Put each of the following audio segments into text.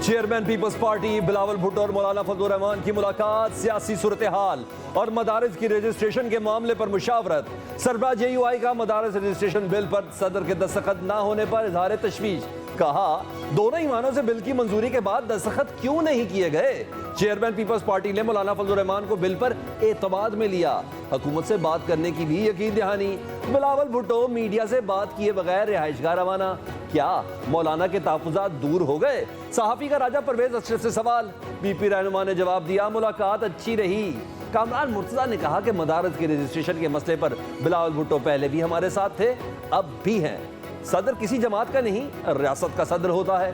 Chairman Peoples Party Bilawal Bhutto और मौलाना फजलुर रहमान की मुलाकात, सियासी सूरत हाल और मदारस की रजिस्ट्रेशन के मामले पर मुशावरत। सरबराह JUI का मदारस रजिस्ट्रेशन बिल पर सदर के दस्तखत न होने पर इजहार तशवीश। कहा, दोनों ईमानों से बिल की मंजूरी के बाद दस्तखत क्यों नहीं किए गए। चेयरमैन पीपल्स पार्टी ने मौलाना फजलुर रहमान को बिल पर एतमाद में लिया, हुकूमत से बात करने की भी यकीन दहानी। बिलावल भुट्टो मीडिया से बात किए बगैर रिहाइशगाह रवाना। क्या मौलाना के तहफ़्फ़ुज़ात दूर हो गए? सहाफ़ी का राजा परवेज अशरफ से सवाल। BP रहनुमा ने जवाब दिया, मुलाकात अच्छी रही। कामरान मुर्तज़ा ने कहा कि मदारस के रजिस्ट्रेशन के मसले पर बिलावल भुट्टो पहले भी हमारे साथ थे, अब भी हैं। सदर किसी जमात का नहीं, रियासत का सदर होता है।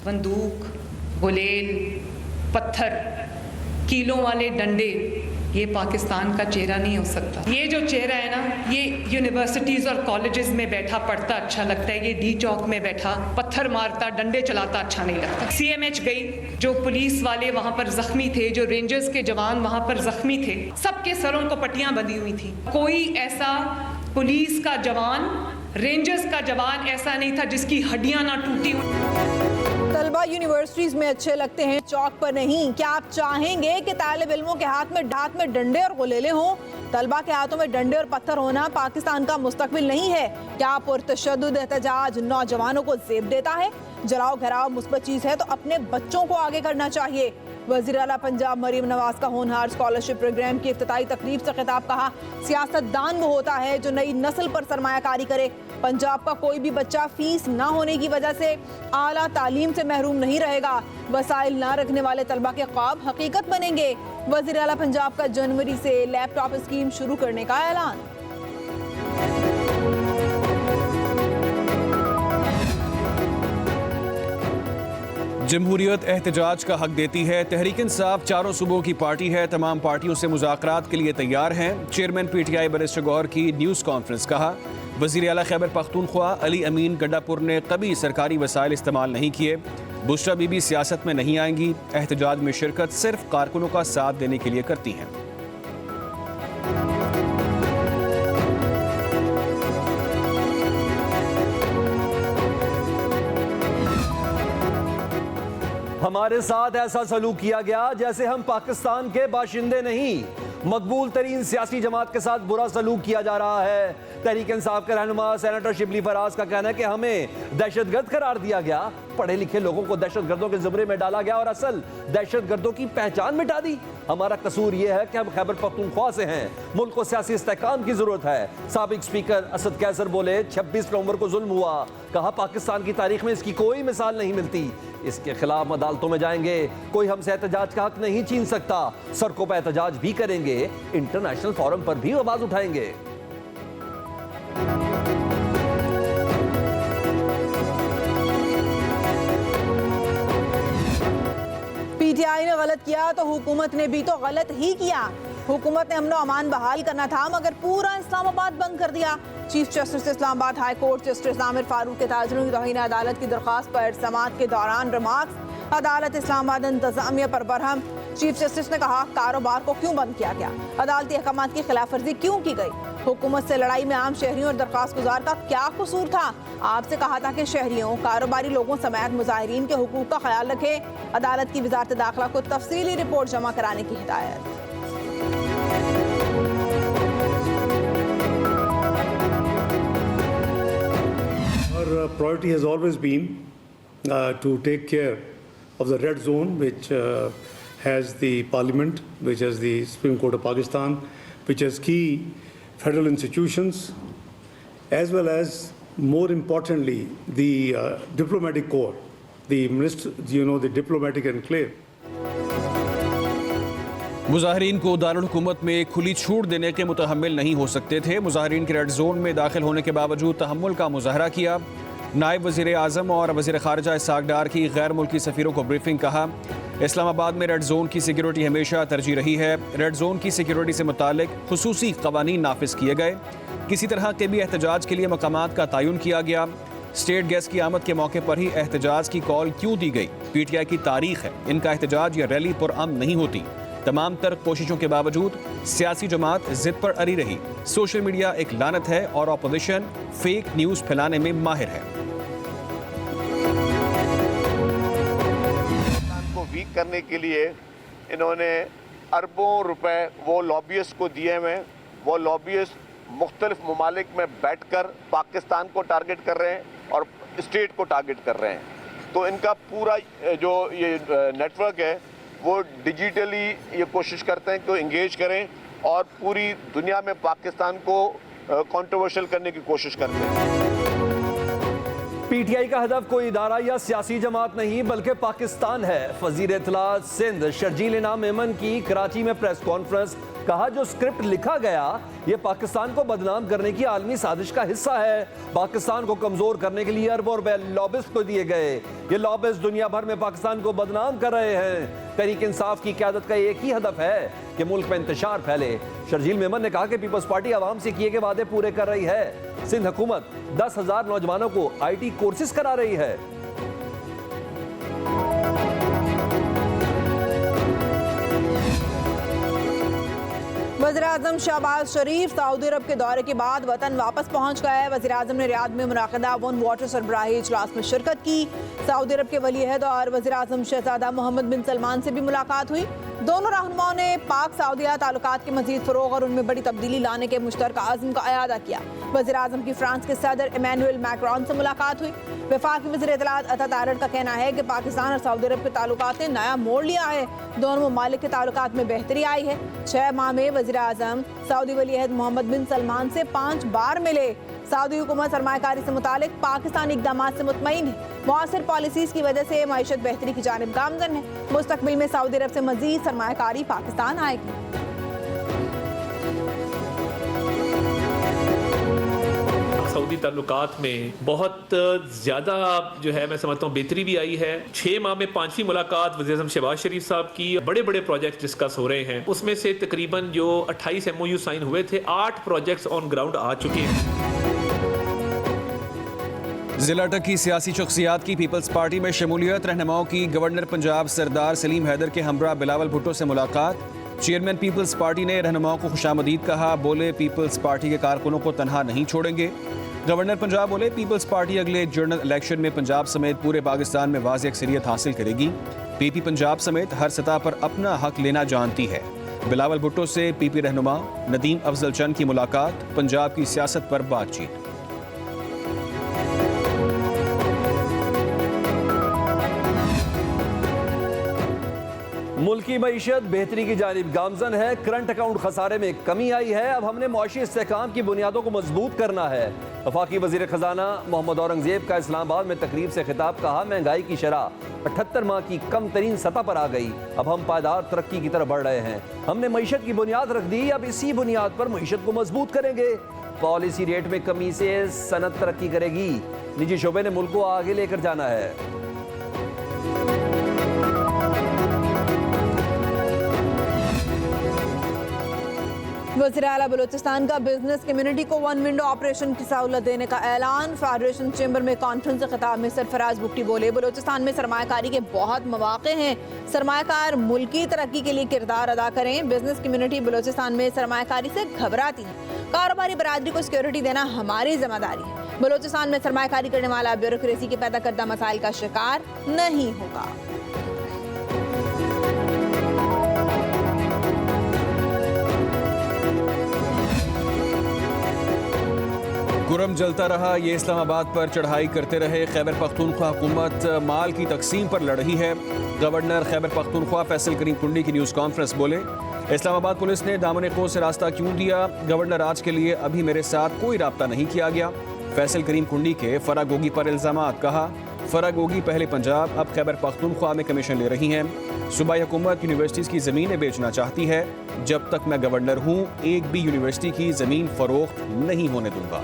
बंदूक, गुलेल, पत्थर, कीलों वाले डंडे, ये पाकिस्तान का चेहरा नहीं हो सकता। ये जो चेहरा है ना, ये यूनिवर्सिटीज़ और कॉलेजेस में बैठा पढ़ता अच्छा लगता है, ये D चौक में बैठा पत्थर मारता, डंडे चलाता अच्छा नहीं लगता। CMH गई, जो पुलिस वाले वहाँ पर जख्मी थे, जो रेंजर्स के जवान वहाँ पर जख्मी थे, सबके सरों को पट्टियाँ बंधी हुई थी। कोई ऐसा पुलिस का जवान, रेंजर्स का जवान ऐसा नहीं था जिसकी हड्डियाँ ना टूटी। तलबा यूनिवर्सिटीज में अच्छे लगते हैं, चौक पर नहीं। क्या आप चाहेंगे कि तालिब इल्मों के हाथ में डंडे और गुलेले हों? तलबा के हाथों में डंडे और पत्थर होना पाकिस्तान का मुस्तकबिल नहीं है। क्या पुरतशद्दुद एहतजाज नौजवानों को ज़ेब देता है? जलाओ घराओ मुस्बत चीज़ है तो अपने बच्चों को आगे करना चाहिए। वज़ीर आला पंजाब मरीम नवाज का होनहार स्कॉलरशिप प्रोग्राम की इफ्तिताई तकरीब से खिताब। कहा, सियासतदान वो होता है जो नई नस्ल पर सरमायाकारी करे। पंजाब का कोई भी बच्चा फीस ना होने की वजह से आला तालीम से महरूम नहीं रहेगा। वसाइल ना रखने वाले तलबा के ख्वाब हकीकत बनेंगे। वज़ीर आला पंजाब का जनवरी से लैपटॉप स्कीम शुरू करने का ऐलान। जमहूरियत एहतजाज का हक देती है। तहरीक इंसाफ चारों सूबों की पार्टी है, तमाम पार्टियों से मुज़ाकरात के लिए तैयार हैं। चेयरमैन PTI बैरिस्टर गौहर की न्यूज़ कॉन्फ्रेंस। कहा, वज़ीर आला खैबर पख्तूनख्वा अली अमीन गड्डापुर ने कभी सरकारी वसाइल इस्तेमाल नहीं किए। बुशरा बीबी सियासत में नहीं आएंगी। एहतजाज में शिरकत सिर्फ कारकुनों का साथ देने के लिए करती हैं। हमारे साथ ऐसा सलूक किया गया जैसे हम पाकिस्तान के बाशिंदे नहीं। मकबूल तरीन सियासी जमात के साथ बुरा सलूक किया जा रहा है। तहरीक इंसाफ के रहनुमा सेनेटर शिबली फराज का कहना है कि हमें दहशतगर्द करार दिया गया। पढ़े लिखे लोगों को दहशतगर्दों के ज़ुमरे में डाला गया और असल दहशतगर्दों की पहचान मिटा दी। हमारा कसूर यह है कि हम खैबर पख्तूनख्वा से हैं। मुल्क को सियासी इस्तेहकाम की जरूरत है। साबिक स्पीकर असद कैसर बोले, 26 नवंबर को जुल्म हुआ। कहा, पाकिस्तान की तारीख में इसकी कोई मिसाल नहीं मिलती। इसके खिलाफ अदालतों में जाएंगे। कोई हमसे एहतजाज का हक नहीं छीन सकता। सड़कों पर एहतजाज भी करेंगे, इंटरनेशनल फोरम पर भी आवाज उठाएंगे। PTI ने गलत किया तो हुकूमत ने भी तो गलत ही किया। हुकूमत ने अमन अमान बहाल करना था मगर पूरा इस्लामाबाद बंद कर दिया। Chief justice Islamabad high court justice Aamir Farooq के ताजरों की तौहीन अदालत की दरख्वास्त पर समाअत के दौरान रिमार्क्स। अदालत इस्लामाबाद इंतजामिया पर बरहम। चीफ जस्टिस ने कहा, कारोबार को क्यों बंद किया गया? अदालती अहकामात की खिलाफ वर्जी क्यों की गई? हुकूमत से लड़ाई में आम शहरियों और दरख्वास्त गुजार का क्या कसूर था? आपसे कहा था कि शहरियों, कारोबारी लोगों समेत मुजाहिरीन के हुकूक का ख्याल रखें। अदालत की वजारत दाखिला को तफसीली रिपोर्ट जमा कराने की हिदायत। Our priority has always been to take care of the red zone, which has the Parliament, which has the Supreme Court of Pakistan, which has key federal institutions, as well as, more importantly, the diplomatic corps, the the diplomatic enclave. मुजाहिरीन को दारुल हुकूमत में खुली छूट देने के मुतहम्मिल नहीं हो सकते थे। मुजाहिरीन के रेड जोन में दाखिल होने के बावजूद तहम्मुल का मुजाहरा किया। नायब वज़ीर आज़म और वज़ीर ख़ारिजा इसहाक़ डार की गैर मुल्की सफ़ीरों को ब्रीफिंग। कहा, इस्लामाबाद में रेड जोन की सिक्योरिटी हमेशा तरजीह रही है। रेड जोन की सिक्योरिटी से मुतालिक खुसूसी क़वानीन नाफिज किए गए। किसी तरह के भी एहतजाज के लिए मकामात का तयन किया गया। स्टेट गैस की आमद के मौके पर ही एहतजाज की कॉल क्यों दी गई? PTI की तारीख है, इनका एहतजाज या रैली पुरअमन नहीं होती। तमाम तर कोशिशों के बावजूद सियासी जमात जिद पर अड़ी रही। सोशल मीडिया एक लानत है और ऑपोजिशन फेक न्यूज फैलाने में माहिर है। को वीक करने के लिए इन्होंने अरबों रुपए वो लॉबियस्ट को दिए हुए। वो लॉबियस्ट मुख्तलिफ ममालिक में बैठकर पाकिस्तान को टारगेट कर रहे हैं और स्टेट को टारगेट कर रहे हैं। तो इनका पूरा जो ये नेटवर्क है वो डिजिटली ये कोशिश करते हैं कि इंगेज करें और पूरी दुनिया में पाकिस्तान को कंट्रोवर्शियल करने की कोशिश करते हैं। पीटीआई का हदफ कोई इदारा या सियासी जमात नहीं बल्कि पाकिस्तान है। वजीर इत्तला सिंध शर्जील इनाम मेमन की कराची में प्रेस कॉन्फ्रेंस, कहा जो स्क्रिप्ट लिखा गया ये पाकिस्तान को बदनाम करने की आलमी साजिश का हिस्सा है। पाकिस्तान को कमजोर करने के लिए अरबों रुपए लॉबिस्ट को दिए गए। ये लॉबिस्ट दुनिया भर में पाकिस्तान को बदनाम कर रहे हैं। तहरीक इंसाफ की क़यादत का एक ही हदफ है कि मुल्क में इंतशार फैले। शर्जील मेमन ने कहा कि पीपल्स पार्टी आवाम से किए गए वादे पूरे कर रही है। सिंध हुकूमत 10,000 नौजवानों को IT कोर्सेज करा रही है। वज़ीर-ए-आज़म शहबाज शरीफ सऊदी अरब के दौरे के बाद वतन वापस पहुंच गए। वज़ीर-ए-आज़म ने रियाद में मुनाक़दा वन वाटर सरबराही इजलास में शिरकत की। सऊदी अरब के वली-ए-अहद और वज़ीर-ए-आज़म शहज़ादा मोहम्मद बिन सलमान से भी मुलाकात हुई। दोनों रहनुमाओं ने पाक सऊदिया ताल्लुकात के मज़ीद फ़रोग़ और उनमें बड़ी तब्दीली लाने के मुश्तरका अज़्म का इआदा किया। वज़ीर-ए-आज़म की फ्रांस के सदर इमैनुअल मैक्रोन से मुलाकात हुई। वफाकी वज़ीर इत्तलात अता तारड़ का कहना है कि पाकिस्तान और सऊदी अरब के ताल्लुकात ने नया मोड़ लिया है। दोनों ममालिक के ताल्लुकात में बेहतरी आई है। 6 माह में वज़ीर-ए-आज़म सऊदी वली-अहद मोहम्मद बिन सलमान से 5 बार मिले। सऊदी हुकूमत सरमायाकारी से मुतालिक पाकिस्तानी इक़दामात से मुतमईन है। मुआसिर पॉलिसीज़ की वजह से मईशत बेहतरी की जानिब गामज़न है। मुस्तक़बिल में सऊदी अरब से मज़ीद सरमायाकारी पाकिस्तान आएगी। सऊदी ताल्लुकात में बहुत ज़्यादा जो है मैं समझता हूँ बेहतरी भी आई है। 6 माह में 5वीं मुलाकात वज़ीर-ए-आज़म शहबाज शरीफ साहब की। बड़े बड़े प्रोजेक्ट डिस्कस हो रहे हैं। उसमें से तकरीबन जो 28 MOU साइन हुए थे, 8 प्रोजेक्ट्स ऑन ग्राउंड आ चुके हैं। जिला तक की सियासी शख्सियात की पीपल्स पार्टी में शमूलियत। रहनुमाओं की गवर्नर पंजाब सरदार सलीम हैदर के हमरा बिलावल भुट्टो से मुलाकात। चेयरमैन पीपल्स पार्टी ने रहनुमाओं को खुशामदीद कहा। बोले पीपल्स पार्टी के कारकुनों को तनहा नहीं छोड़ेंगे। गवर्नर पंजाब बोले पीपल्स पार्टी अगले जनरल इलेक्शन में पंजाब समेत पूरे पाकिस्तान में वाज़ेह अक्सरियत हासिल करेगी। PP पंजाब समेत हर सतह पर अपना हक लेना जानती है। बिलावल भुट्टो से PP रहनुमा नदीम अफजल चंद की मुलाकात। पंजाब की सियासत पर बातचीत। मुल्क की मईशत बेहतरी की जानिब गामजन है। करंट अकाउंट खसारे में कमी आई है। अब हमने मुआशी इस्तेहकाम की बुनियादों को मजबूत करना है। वफाकी वजीर खजाना मोहम्मद औरंगजेब का इस्लामाबाद में तकरीब से खिताब, कहा महंगाई की शरह 78 माह की कम तरीन सतह पर आ गई। अब हम पायदार तरक्की की तरफ बढ़ रहे हैं। हमने मईशत की बुनियाद रख दी, अब इसी बुनियाद पर मईशत को मजबूत करेंगे। पॉलिसी रेट में कमी से सनत तरक्की करेगी। निजी शोबे ने मुल्क को आगे लेकर जाना है। वज़ीर आला बलूचिस्तान का बिजनेस कम्युनिटी को 1 विंडो ऑपरेशन की सहूलत देने का ऐलान। फेडरेशन चैम्बर में कॉन्फ्रेंस से खिताब में सरफराज बुट्टी बोले बलूचिस्तान में सरमायाकारी के बहुत मौके हैं। सरमायाकार मुल्की तरक्की के लिए किरदार अदा करें। बिजनेस कम्युनिटी बलूचिस्तान में सरमायाकारी से घबराती है। कारोबारी बरादरी को सिक्योरिटी देना हमारी जिम्मेदारी है। बलूचिस्तान में सरमायाकारी करने वाला ब्यूरोक्रेसी के पैदा करदा मसाइल का शिकार नहीं होगा। कुरम जलता रहा, ये इस्लामाबाद पर चढ़ाई करते रहे। खैबर पख्तूनख्वा हुकूमत माल की तकसीम पर लड़ रही है। गवर्नर खैबर पख्तूनख्वा फैसल करीम कुंडी की न्यूज़ कॉन्फ्रेंस बोले इस्लामाबाद पुलिस ने दामन खो से रास्ता क्यों दिया। गवर्नर आज के लिए अभी मेरे साथ कोई राब्ता नहीं किया गया। फैसल करीम कुंडी के फरागोगी पर इल्ज़ामात, कहा फरागोगी पहले पंजाब अब खैबर पख्तूनख्वा में कमीशन ले रही हैं। सूबाई हुकूमत यूनिवर्सिटीज़ की ज़मीनें बेचना चाहती है। जब तक मैं गवर्नर हूँ एक भी यूनिवर्सिटी की ज़मीन फ़रोख्त नहीं होने दूंगा।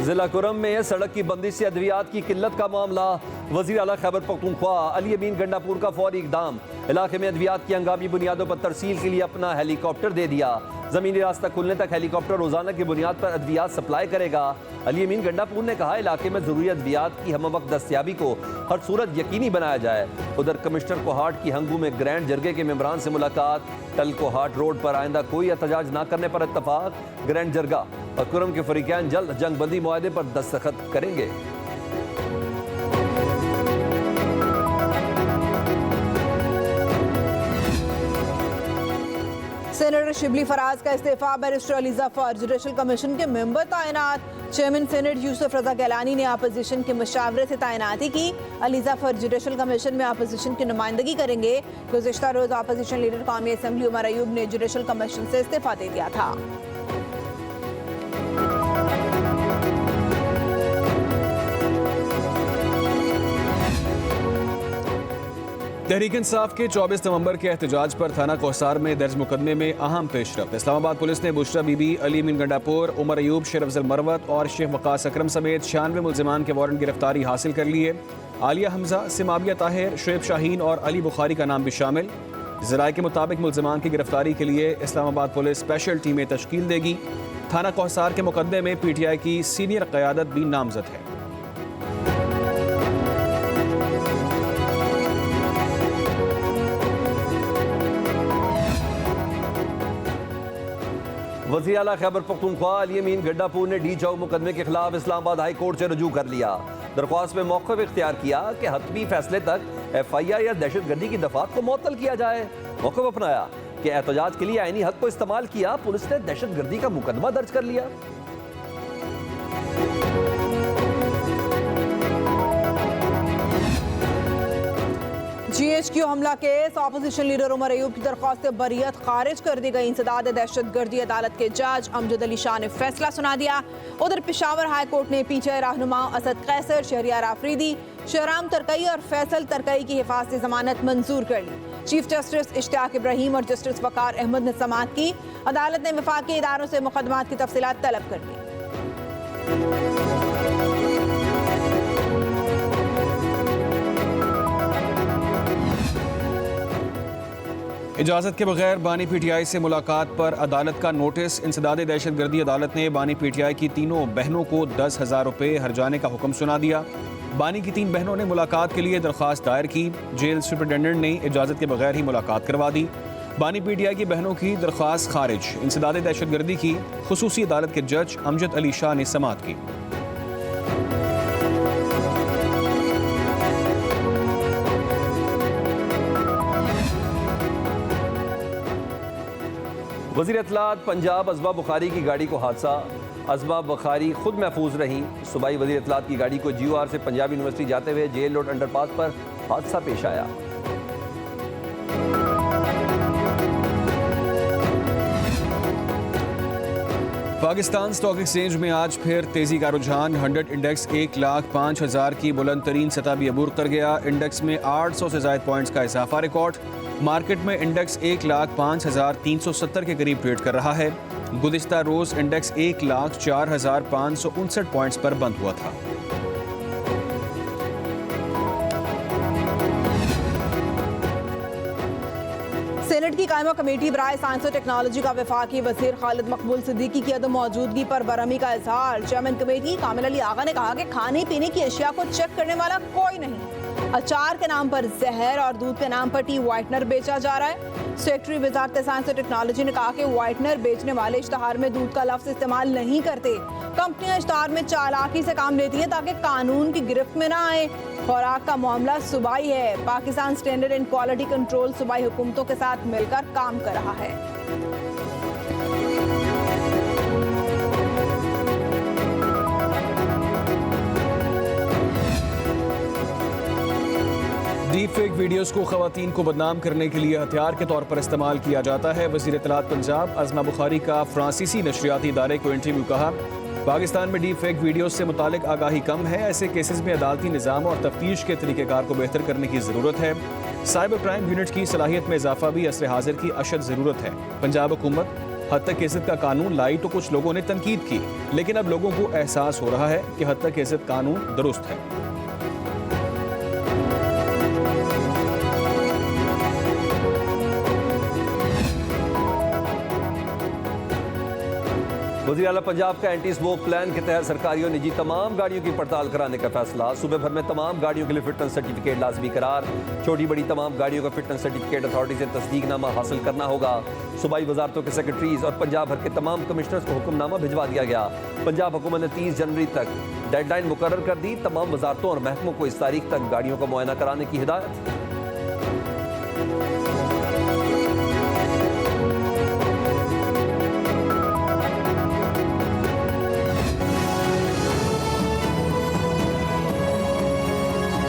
जिला कुरम में सड़क की बंदिश से अद्वियात की किल्लत का मामला। वज़ीर आला खैबर पख्तूनख्वा अली अमीन गंडापुर का फौरी इक़दाम। इलाके में अद्वियात की हंगामी बुनियादों पर तरसील के लिए अपना हेलीकॉप्टर दे दिया। ज़मीनी रास्ता खुलने तक हेलीकॉप्टर रोज़ाना की बुनियाद पर अद्वियात सप्लाई करेगा। अली अमीन गंडापुर ने कहा, इलाके में ज़रूरी अद्वियात की हम वक्त दस्तयाबी को हर सूरत यकीनी बनाया जाए। उधर कमिश्नर कोहाट की हंगू में ग्रैंड जरगे के मेंबरान से मुलाकात। टल कोहाट रोड पर आइंदा कोई एहतजाज न करने पर इत्तफाक। ग्रैंड जरगा और कुरम के फरीकैन जल्द जंगबंदी मुआहदे पर दस्तखत करेंगे। सेनेटर शिबली फराज का इस्तीफा। Barrister Ali Zafar judicial commission के मेंबर तैनात। चेयरमैन सेनेट यूसुफ रजा गैलानी ने अपोजिशन के मशावरे से तैनाती की। अली जफर जुडिशल कमीशन में अपोजिशन की नुमाइंदगी करेंगे। गुज़िश्ता रोज अपोजिशन लीडर कौमी असम्बली उमर अयूब ने जुडिशल कमीशन से इस्तीफा दे दिया था। तहरीक इंसाफ के 24 नवंबर के एहतजाज पर थाना कोहसार में दर्ज मुकदमे में अहम पेशरफ। इस्लामाबाद पुलिस ने बुशरा बीबी, अली अमीन गंडापुर, उमर अयूब, शेर अफजल मरवत और शेख वकास अकरम समेत 96 मुल्जिमान के वारंट गिरफ्तारी हासिल कर लिए। आलिया हमजा, सिमाबिया ताहिर, शुएब शाहीन और अली बुखारी का नाम भी शामिल। ज़राए के मुताबिक मुल्जिमान की गिरफ्तारी के लिए इस्लामाबाद पुलिस स्पेशल टीमें तश्कील देगी। थाना कोहसार के मुकदमे में PTI की सीनियर क़यादत भी नामजद है। वज़ीर आला खैबर पख्तूनख्वा अली अमीन गंडापुर ने डी चौक मुकदमे के खिलाफ इस्लामाबाद हाई कोर्ट से रुजू कर लिया। दरख्वास्त में मौक़िफ़ इख्तियार किया कि हतमी फैसले तक FIR या दहशतगर्दी की दफात को मुअत्तल किया जाए। मौक़िफ़ अपनाया कि एहतजाज के लिए आईनी हक को इस्तेमाल किया, पुलिस ने दहशतगर्दी का मुकदमा दर्ज कर लिया। GHQ हमला केस। अपोजिशन लीडर उमर अयूब की दरख्वास्त बरियत खारिज कर दी गई। इंसदाद दहशतगर्दी अदालत के जज अमजद अली शाह ने फैसला सुना दिया। उधर पेशावर हाई कोर्ट ने PTI रहनुमा असद कैसर, शहरियार आफरीदी, शहराम तरकई और फैसल तरकई की हिफाजती जमानत मंजूर कर ली। चीफ जस्टिस इश्तियाक इब्राहिम और जस्टिस वकार अहमद ने समाअत की। अदालत ने वफाकी इदारों से मुकदमात की तफसीलात तलब कर ली। इजाज़त के बगैर बानी PTI से मुलाकात पर अदालत का नोटिस। इंसदाद दहशतगर्दी अदालत ने बानी PTI की तीनों बहनों को 10,000 रुपये हर्जाने का हुक्म सुना दिया। बानी की 3 बहनों ने मुलाकात के लिए दरख्वास्त दायर की। जेल सुपरिटेंडेंट ने इजाज़त के बगैर ही मुलाकात करवा दी। बानी PTI की बहनों की दरख्वास्त खारिज। इंसदाद दहशतगर्दी की खुसूसी अदालत के जज अमजद अली शाह ने समाअत की। वज़ीर इत्तलात पंजाब अज़बा बुखारी की गाड़ी को हादसा। अज़बा बुखारी खुद महफूज रहीं। सूबाई वज़ीर इत्तलात की गाड़ी को GOR से पंजाब यूनिवर्सिटी जाते हुए जेल रोड अंडरपास पर हादसा पेश आया। पाकिस्तान स्टॉक एक्सचेंज में आज फिर तेजी का रुझान। 100 इंडेक्स 1,05,000 की बुलंद तरीन सतह भी अबूर कर गया। इंडेक्स में 800 से ज़ायद पॉइंट्स का इजाफा रिकॉर्ड। मार्केट में इंडेक्स 1,05,370 के करीब ट्रेड कर रहा है। गुज़िश्ता रोज इंडेक्स 1,04,559 पॉइंट्स पर बंद हुआ था। सेनेट की कायमा कमेटी बराए साइंस और टेक्नोलॉजी का वफाकी वज़ीर खालिद मकबूल सिद्दीकी की अदम मौजूदगी पर बरहमी का इजहार। चेयरमैन कमेटी कामिल अली आगा ने कहा कि खाने पीने की अशिया को चेक करने वाला कोई नहीं। अचार के नाम पर जहर और दूध के नाम पर टी वाइटनर बेचा जा रहा है। सेक्रेटरी वजारत साइंस और टेक्नोलॉजी ने कहा कि वाइटनर बेचने वाले इश्तहार में दूध का लफ्ज इस्तेमाल नहीं करते। कंपनियां इश्तहार में चालाकी से काम लेती हैं ताकि कानून की गिरफ्त में ना आए। खुराक का मामला सूबाई है। Pakistan standard and quality control सूबाई हुकूमतों के साथ मिलकर काम कर रहा है। डीप फेक वीडियोस को खवातीन को बदनाम करने के लिए हथियार के तौर पर इस्तेमाल किया जाता है। वज़ीर इत्तलात पंजाब अज़मा बुखारी का फ्रांसीसी नशरियाती इदारे को इंटरव्यू। कहा, पाकिस्तान में डीप फेक वीडियोस से मुतालिक आगाही कम है। ऐसे केसेस में अदालती निज़ाम और तफ्तीश के तरीक़ेकार को बेहतर करने की ज़रूरत है। साइबर क्राइम यूनिट की सलाहियत में इजाफा भी असर हाजिर की अशद ज़रूरत है। पंजाब हुकूमत हद तक इज़्ज़त का कानून लाई तो कुछ लोगों ने तनकीद की, लेकिन अब लोगों को एहसास हो रहा है कि हद तक इज़्ज़त कानून दुरुस्त है। वज़ीर आला पंजाब का एंटी स्मोक प्लान के तहत सरकारी और निजी तमाम गाड़ियों की पड़ताल कराने का फैसला। सूबे भर में तमाम गाड़ियों के लिए फिटनेस सर्टिफिकेट लाजमी करार। छोटी बड़ी तमाम गाड़ियों का फिटनेस सर्टिफिकेट अथॉरिटी से तस्दीकनामा हासिल करना होगा। सूबाई वजारतों के सेक्रेटरीज और पंजाब भर के तमाम कमिश्नर्स को हुक्मनामा भिजवा दिया गया। पंजाब हुकूमत ने 30 जनवरी तक डेडलाइन मुकर्रर कर दी। तमाम वजारतों और महकमों को इस तारीख तक गाड़ियों का मुआयना कराने की हिदायत।